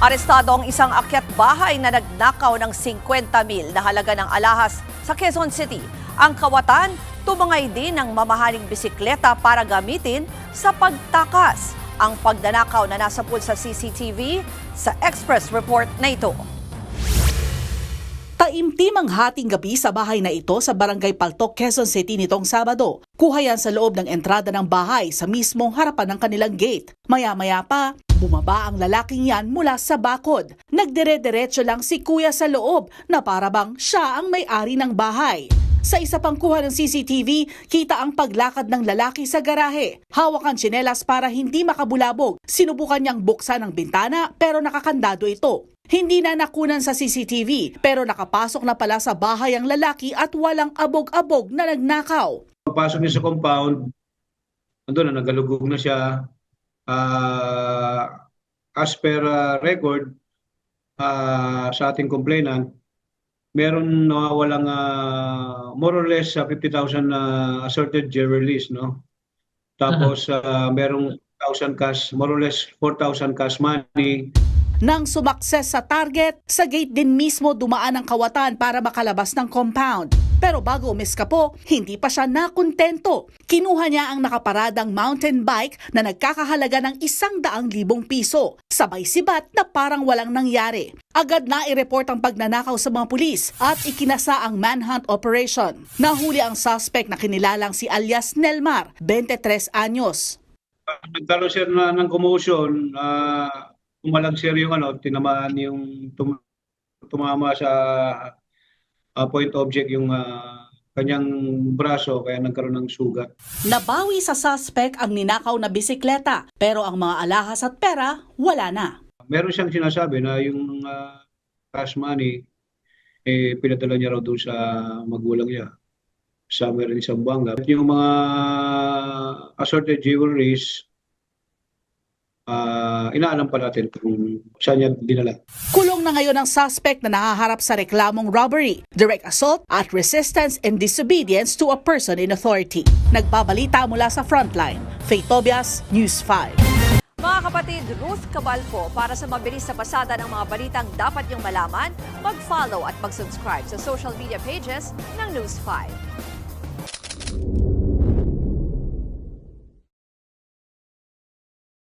Arestado ang isang akyat bahay na nagnakaw ng 50,000 na halaga ng alahas sa Quezon City. Ang kawatan, tumangay din ng mamahaling bisikleta para gamitin sa pagtakas. Ang pagnanakaw na nasa pool sa CCTV sa Express Report na ito. Taimtim ang hating gabi sa bahay na ito sa Barangay Paltok, Quezon City nitong Sabado. Kuha yan sa loob ng entrada ng bahay sa mismong harapan ng kanilang gate. Maya-maya pa, bumaba ang lalaking yan mula sa bakod. Nagdire-diretso lang si kuya sa loob na parabang siya ang may-ari ng bahay. Sa isa pang kuha ng CCTV, kita ang paglakad ng lalaki sa garahe. Hawak ang tsinelas para hindi makabulabog. Sinubukan niyang buksan ang bintana pero nakakandado ito. Hindi na nakunan sa CCTV pero nakapasok na pala sa bahay ang lalaki at walang abog-abog na nagnakaw. Pagpasok niya sa compound, andun na, nagalugog na siya. As per record sa ating complainant, meron nawawalang more or less 50,000 assorted jewelries, no? Tapos merong 1,000 cash, more or less 4,000 cash money. Nang sumakses sa target, sa gate din mismo dumaan ang kawatan para makalabas ng compound. Pero bago umiskapo, hindi pa siya nakontento. Kinuha niya ang nakaparadang mountain bike na nagkakahalaga ng 100,000 piso. Sabay sibat na parang walang nangyari. Agad na i-report ang pagnanakaw sa mga pulis at ikinasa ang manhunt operation. Nahuli ang suspect na kinilalang si alias Nelmar, 23 anyos. Nagkaroon siya ng commotion, umalag siya yung tinamaan yung tumama sa point object yung kanyang braso kaya nagkaroon ng sugat. Nabawi sa suspect ang ninakaw na bisikleta pero ang mga alahas at pera wala na. Meron siyang sinasabi na yung cash money pinadala niya raw doon sa magulang niya somewhere in Zamboanga. At yung mga assorted jewelries, inaalam pa natin kung saan niya dinala. Kulong na ngayon ang suspect na nahaharap sa reklamong robbery, direct assault at resistance and disobedience to a person in authority. Nagbabalita mula sa Frontline, Faith Tobias, News 5. Mga kapatid, Ruth Cabalco, para sa mabilis na pasada ng mga balitang dapat niyong malaman, mag-follow at mag-subscribe sa social media pages ng News 5.